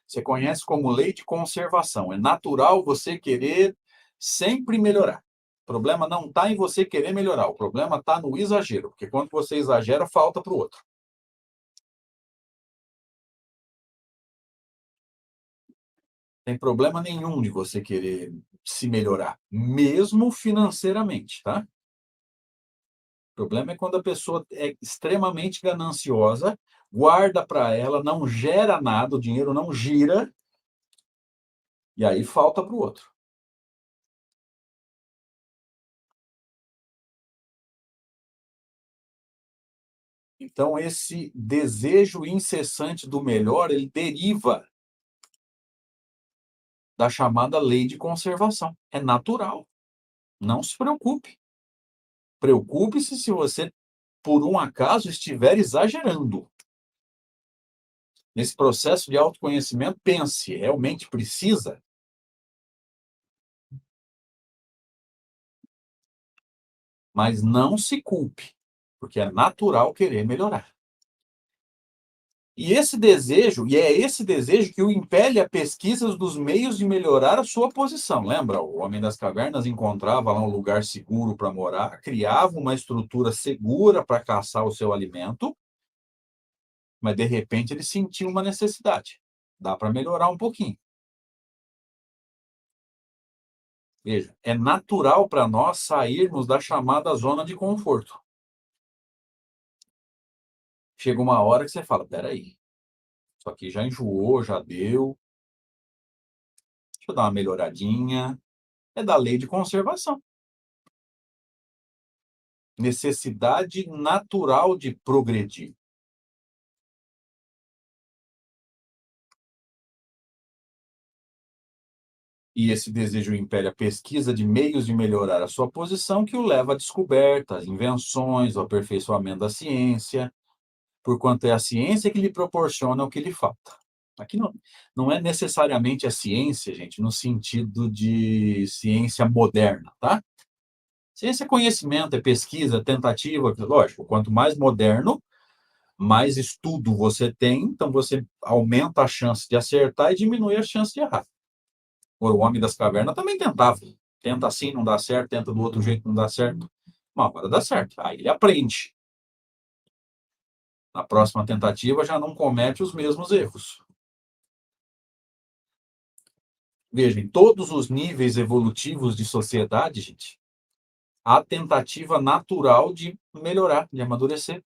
Você conhece como lei de conservação. É natural você querer sempre melhorar. O problema não está em você querer melhorar, o problema está no exagero, porque quando você exagera, falta para o outro. Tem problema nenhum de você querer se melhorar, mesmo financeiramente, tá? O problema é quando a pessoa é extremamente gananciosa, guarda para ela, não gera nada, o dinheiro não gira, e aí falta para o outro. Então, esse desejo incessante do melhor, ele deriva da chamada lei de conservação. É natural. Não se preocupe. Preocupe-se se você, por um acaso, estiver exagerando. Nesse processo de autoconhecimento, pense, realmente precisa? Mas não se culpe, porque é natural querer melhorar. E é esse desejo que o impele a pesquisas dos meios de melhorar a sua posição. Lembra? O homem das cavernas encontrava lá um lugar seguro para morar, criava uma estrutura segura para caçar o seu alimento, mas de repente ele sentiu uma necessidade. Dá para melhorar um pouquinho. Veja, é natural para nós sairmos da chamada zona de conforto. Chega uma hora que você fala, peraí, isso aqui já enjoou, já deu, deixa eu dar uma melhoradinha. É da lei de conservação. Necessidade natural de progredir. E esse desejo impele a pesquisa de meios de melhorar a sua posição, que o leva à descoberta, às invenções, ao aperfeiçoamento da ciência, porquanto é a ciência que lhe proporciona o que lhe falta. Aqui não é necessariamente a ciência, gente, no sentido de ciência moderna, tá? Ciência é conhecimento, é pesquisa, tentativa, lógico, quanto mais moderno, mais estudo você tem, então você aumenta a chance de acertar e diminui a chance de errar. O homem das cavernas também tentava. Tenta assim, não dá certo, tenta do outro jeito, não dá certo. Uma hora dá certo. Aí ele aprende. Na próxima tentativa já não comete os mesmos erros. Veja, em todos os níveis evolutivos de sociedade, gente, há tentativa natural de melhorar, de amadurecer.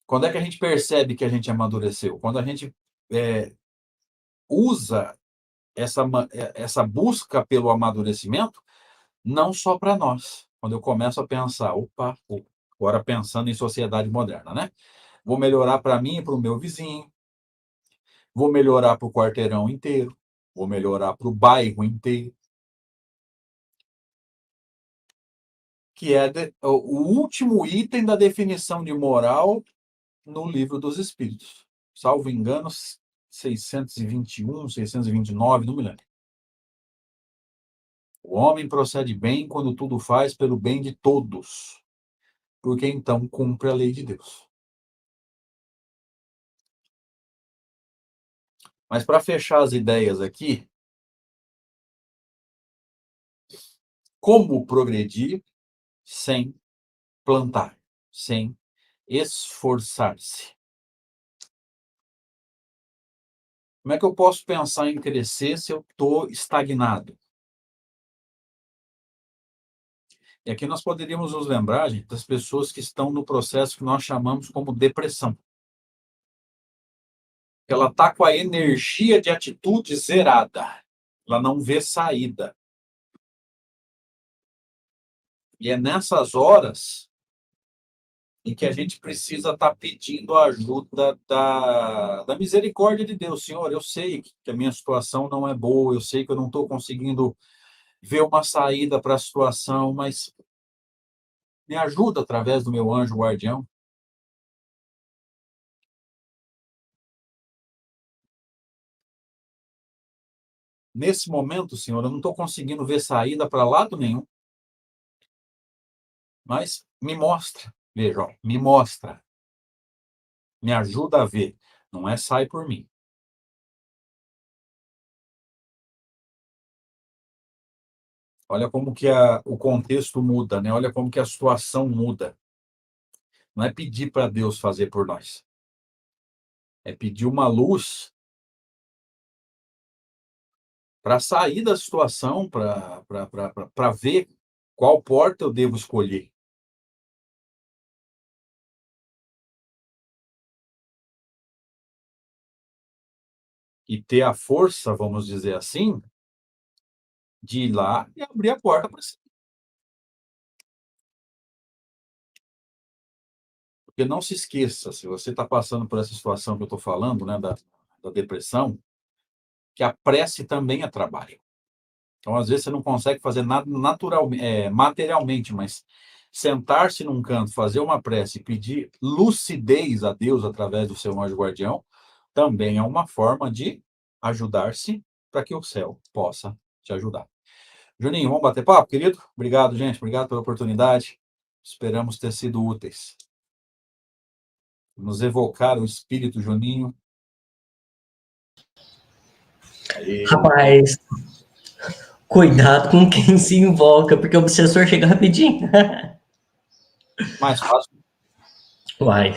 Quando é que a gente percebe que a gente amadureceu? Quando a gente usa essa busca pelo amadurecimento não só para nós. Quando eu começo a pensar, opa, agora pensando em sociedade moderna, né? Vou melhorar para mim e para o meu vizinho, vou melhorar para o quarteirão inteiro, vou melhorar para o bairro inteiro, que é o último item da definição de moral no Livro dos Espíritos. salvo engano, 621, 629, não me lembro. O homem procede bem quando tudo faz pelo bem de todos, porque então cumpre a lei de Deus. Mas para fechar as ideias aqui, como progredir sem plantar, sem esforçar-se? Como é que eu posso pensar em crescer se eu estou estagnado? E aqui nós poderíamos nos lembrar, gente, das pessoas que estão no processo que nós chamamos como depressão. Ela está com a energia de atitude zerada. Ela não vê saída. E é nessas horas em que a gente precisa estar pedindo a ajuda da misericórdia de Deus. Senhor, eu sei que a minha situação não é boa, eu sei que eu não estou conseguindo ver uma saída para a situação, mas me ajuda através do meu anjo guardião. Nesse momento, Senhor, eu não estou conseguindo ver saída para lado nenhum, mas me mostra. Veja, ó, me mostra. Me ajuda a ver. Não é sai por mim. Olha como que o contexto muda, né? Olha como que a situação muda. Não é pedir para Deus fazer por nós. É pedir uma luz para sair da situação, para ver qual porta eu devo escolher. E ter a força, vamos dizer assim, de ir lá e abrir a porta para si. Porque não se esqueça, se você está passando por essa situação que eu estou falando, né, da depressão, que a prece também é trabalho. Então, às vezes, você não consegue fazer nada materialmente, mas sentar-se num canto, fazer uma prece e pedir lucidez a Deus através do seu anjo guardião, também é uma forma de ajudar-se para que o céu possa te ajudar. Juninho, vamos bater papo, querido? Obrigado, gente. Obrigado pela oportunidade. Esperamos ter sido úteis. Nos evocar o espírito Juninho. Aí. Rapaz, cuidado com quem se invoca, porque o obsessor chega rapidinho. Mais fácil. Uai.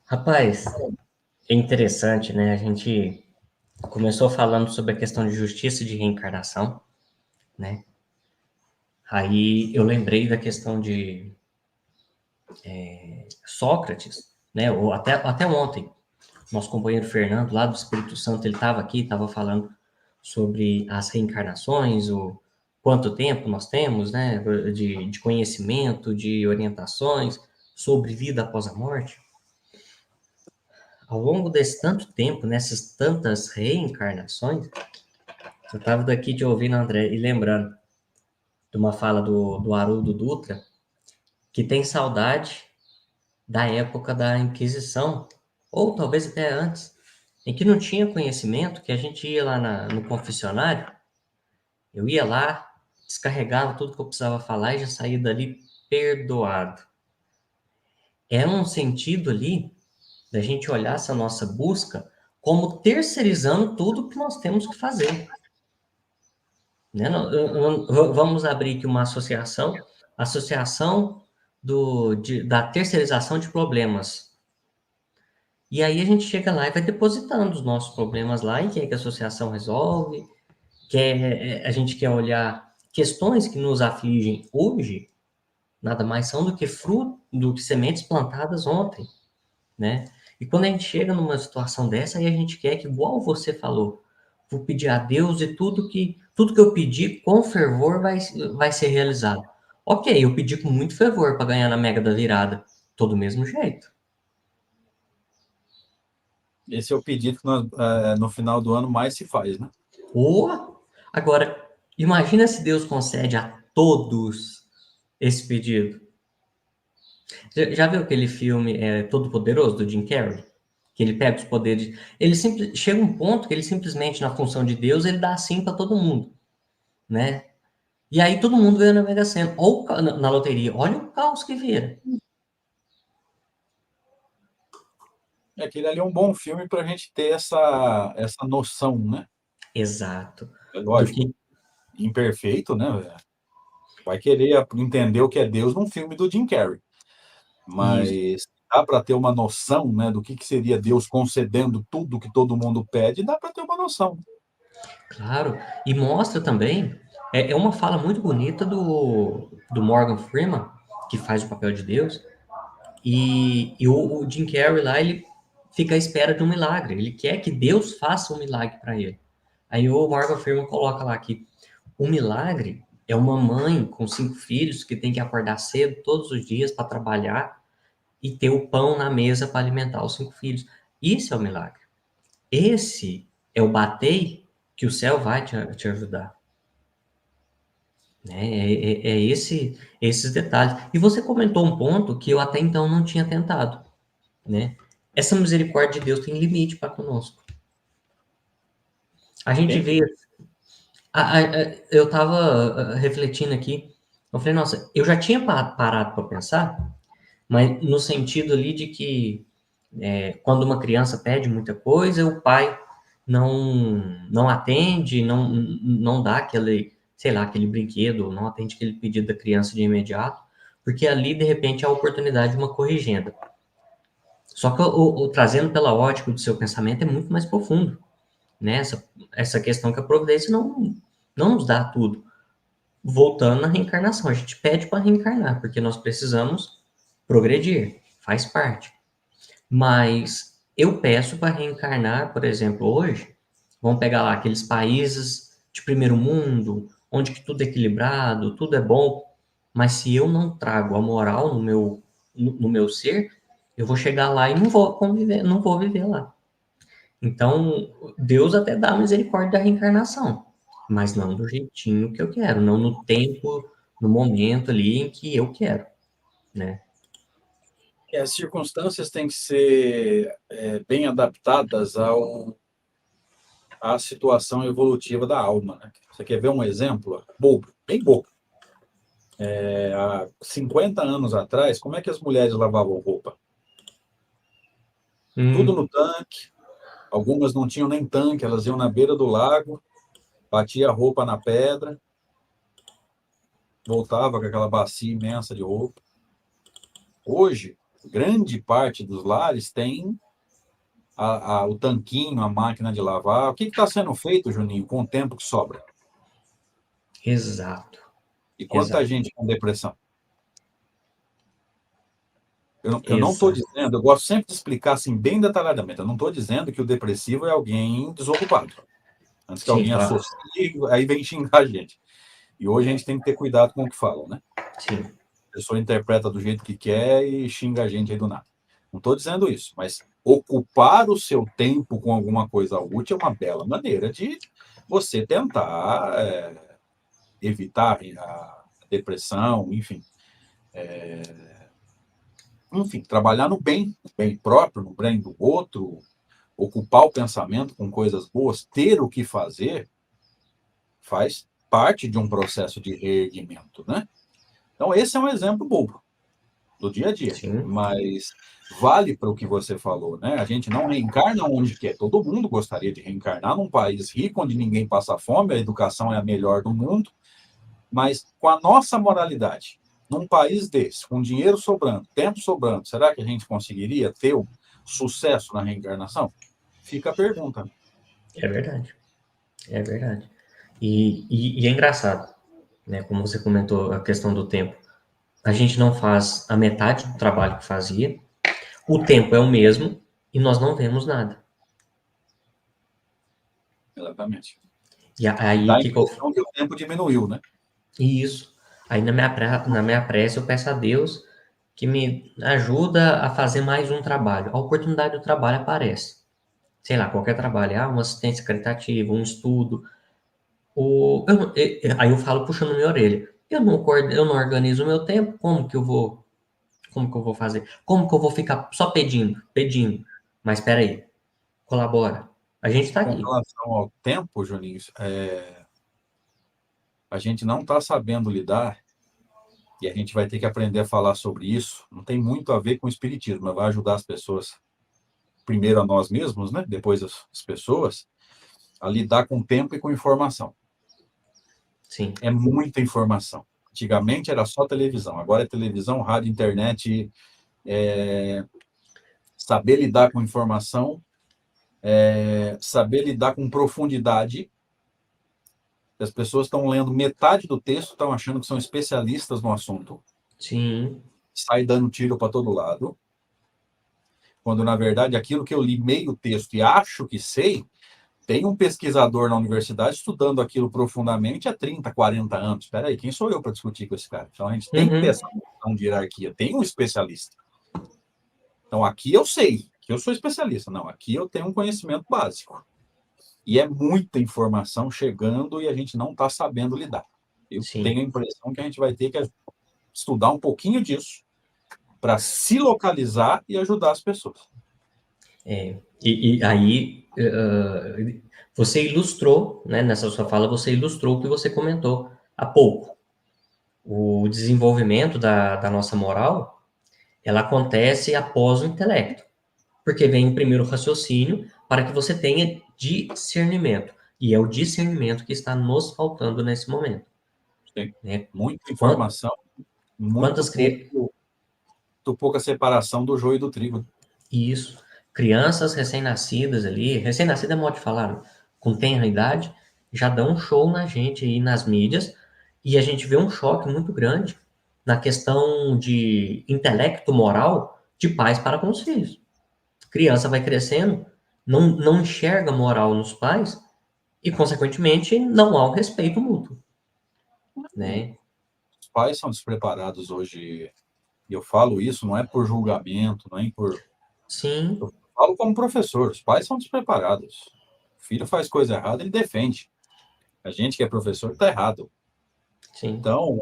Rapaz, é interessante, né? A gente começou falando sobre a questão de justiça e de reencarnação, né? Aí eu lembrei da questão de Sócrates, né? Ou até ontem, nosso companheiro Fernando, lá do Espírito Santo, ele estava aqui, estava falando sobre as reencarnações, o quanto tempo nós temos, né? De conhecimento, de orientações sobre vida após a morte. Ao longo desse tanto tempo, nessas tantas reencarnações, eu estava daqui te ouvindo, André, e lembrando de uma fala do Haroldo Dutra, que tem saudade da época da Inquisição, ou talvez até antes, em que não tinha conhecimento, que a gente ia lá no confessionário, eu ia lá, descarregava tudo que eu precisava falar e já saía dali perdoado. Era um sentido ali da gente olhar essa nossa busca como terceirizando tudo que nós temos que fazer. Né? Vamos abrir aqui uma associação da terceirização de problemas. E aí a gente chega lá e vai depositando os nossos problemas lá e quer que a associação resolve, a gente quer olhar questões que nos afligem hoje, nada mais são do que fruto, do que sementes plantadas ontem, né? E quando a gente chega numa situação dessa, aí a gente quer que, igual você falou, vou pedir a Deus e tudo que eu pedir com fervor vai ser realizado. Ok, eu pedi com muito fervor para ganhar na Mega da Virada. Tô do mesmo jeito. Esse é o pedido que no final do ano mais se faz, né? Agora, imagina se Deus concede a todos esse pedido. Já viu aquele filme Todo Poderoso, do Jim Carrey? que ele pega os poderes. Ele chega um ponto que ele simplesmente, na função de Deus, ele dá sim para todo mundo, né? E aí todo mundo ganha na Mega Sena, ou na loteria. Olha o caos que vira. Aquele ali é um bom filme para a gente ter essa noção, né? Exato. É Do lógico, que imperfeito, né? Vai querer entender o que é Deus num filme do Jim Carrey. isso, Mas dá para ter uma noção, né, do que seria Deus concedendo tudo que todo mundo pede, dá para ter uma noção. claro. E mostra também, é uma fala muito bonita do Morgan Freeman, que faz o papel de Deus, e o Jim Carrey lá, ele fica à espera de um milagre. Ele quer que Deus faça um milagre para ele. Aí o Morgan Freeman coloca lá que o milagre é uma mãe com 5 filhos que tem que acordar cedo todos os dias para trabalhar e ter o pão na mesa para alimentar os 5 filhos. Isso é o milagre. Esse é o batei que o céu vai te ajudar. Né? Esses detalhes. E você comentou um ponto que eu até então não tinha tentado. Né? Essa misericórdia de Deus tem limite para conosco. A gente Tem? vê. Eu estava refletindo aqui. Eu falei, nossa, eu já tinha parado para pensar, mas no sentido ali de que quando uma criança pede muita coisa, o pai não atende, não dá aquele, sei lá, aquele brinquedo, não atende aquele pedido da criança de imediato, porque ali, de repente, é a oportunidade de uma corrigenda. Só que trazendo pela ótica do seu pensamento é muito mais profundo, né? Essa questão que a providência não nos dá tudo. Voltando na reencarnação, a gente pede para reencarnar, porque nós precisamos progredir, faz parte. Mas eu peço para reencarnar, por exemplo, hoje, vamos pegar lá aqueles países de primeiro mundo, onde que tudo é equilibrado, tudo é bom, mas se eu não trago a moral no meu ser, eu vou chegar lá e não vou conviver, não vou viver lá. Então, Deus até dá a misericórdia da reencarnação, mas não do jeitinho que eu quero, não no tempo, no momento ali em que eu quero, né? As circunstâncias têm que ser bem adaptadas à situação evolutiva da alma, né? Você quer ver um exemplo bobo, bem bobo? Há 50 anos atrás, como é que as mulheres lavavam roupa? Tudo Hum, no tanque, algumas não tinham nem tanque, elas iam na beira do lago, batia a roupa na pedra, voltava com aquela bacia imensa de roupa. Hoje, grande parte dos lares tem o tanquinho, a máquina de lavar. O que está sendo feito, Juninho, com o tempo que sobra? exato, E quanta exato, gente com depressão? Eu não estou exato. dizendo, eu gosto sempre de explicar assim, bem detalhadamente. Eu não estou dizendo que o depressivo é alguém desocupado. Antes que Sim, alguém claro, associe, aí vem xingar a gente. E hoje a gente tem que ter cuidado com o que falam, né? sim, A pessoa interpreta do jeito que quer e xinga a gente aí do nada. Não estou dizendo isso, mas ocupar o seu tempo com alguma coisa útil é uma bela maneira de você tentar evitar a depressão, enfim. Enfim, trabalhar no bem próprio, no bem do outro, ocupar o pensamento com coisas boas, ter o que fazer, faz parte de um processo de reerguimento, né? Então, esse é um exemplo bobo do dia a dia, sim, mas vale para o que você falou, né? A gente não reencarna onde quer. Todo mundo gostaria de reencarnar num país rico, onde ninguém passa fome, a educação é a melhor do mundo, mas com a nossa moralidade, num país desse, com dinheiro sobrando, tempo sobrando, será que a gente conseguiria ter o sucesso na reencarnação? Fica a pergunta. é verdade, é verdade. E é engraçado, né? Como você comentou a questão do tempo. A gente não faz a metade do trabalho que fazia, o tempo é o mesmo e nós não vemos nada. Exatamente. E aí, Dá o a que que eu... impressão que o tempo diminuiu, né? Isso. Aí na minha prece eu peço a Deus que me ajuda a fazer mais um trabalho. A oportunidade do trabalho aparece. Sei lá, qualquer trabalho, uma assistência caritativa, um estudo. Aí eu falo puxando minha orelha. Eu não organizo o meu tempo, como que eu vou fazer? Como que eu vou ficar só pedindo, pedindo? Mas espera aí, colabora. A gente está Com aqui. relação ao tempo, Juninho, a gente não está sabendo lidar e a gente vai ter que aprender a falar sobre isso. Não tem muito a ver com o espiritismo, mas vai ajudar as pessoas, primeiro a nós mesmos, né? Depois as pessoas, a lidar com tempo e com informação. Sim. É muita informação. Antigamente era só televisão, agora é televisão, rádio, internet, saber lidar com informação, saber lidar com profundidade. As pessoas estão lendo metade do texto, estão achando que são especialistas no assunto, Sim. sai dando tiro para todo lado, quando na verdade aquilo que eu li meio texto e acho que sei, tem um pesquisador na universidade estudando aquilo profundamente há 30, 40 anos. Espera aí, quem sou eu para discutir com esse cara? Então a gente tem que ter Uhum. essa noção de hierarquia. Tem um especialista. Então aqui eu sei que eu sou especialista. Não, aqui eu tenho um conhecimento básico. E é muita informação chegando e a gente não está sabendo lidar. Eu Sim. tenho a impressão que a gente vai ter que estudar um pouquinho disso para se localizar e ajudar as pessoas. E aí, você ilustrou, né, nessa sua fala, você ilustrou o que você comentou há pouco. O desenvolvimento da nossa moral, ela acontece após o intelecto, porque vem o primeiro raciocínio para que você tenha discernimento. E é o discernimento que está nos faltando nesse momento, Tem né? muita Quan- informação, Quantas, muito pouca separação do joio e do trigo. Isso. Crianças recém-nascidas ali, recém-nascida é modo de falar, né? Com tenra idade, já dão um show na gente aí nas mídias, e a gente vê um choque muito grande na questão de intelecto moral de pais para com os filhos. Criança vai crescendo, não enxerga moral nos pais, e, consequentemente, não há o respeito mútuo, né? Os pais são despreparados hoje, e eu falo isso não é por julgamento, não é por... Sim, Eu falo como professor, os pais são despreparados. O filho faz coisa errada, ele defende. A gente que é professor está errado. sim, Então,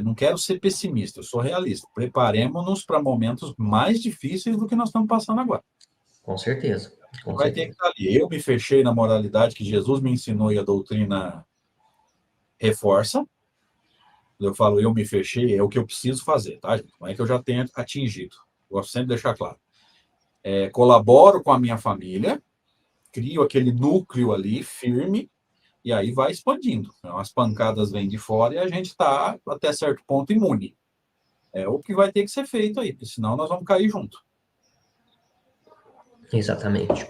não quero ser pessimista, eu sou realista. Preparemos-nos para momentos mais difíceis do que nós estamos passando agora. com certeza, E com vai ter que certeza. estar ali. Eu me fechei na moralidade que Jesus me ensinou e a doutrina reforça. Eu falo, eu me fechei, é o que eu preciso fazer, tá? Não é que eu já tenha atingido. Gosto sempre de deixar claro. Colaboro com a minha família, crio aquele núcleo ali firme, e aí vai expandindo. Então, as pancadas vêm de fora e a gente está, até certo ponto, imune. É o que vai ter que ser feito aí, porque senão nós vamos cair junto. Exatamente.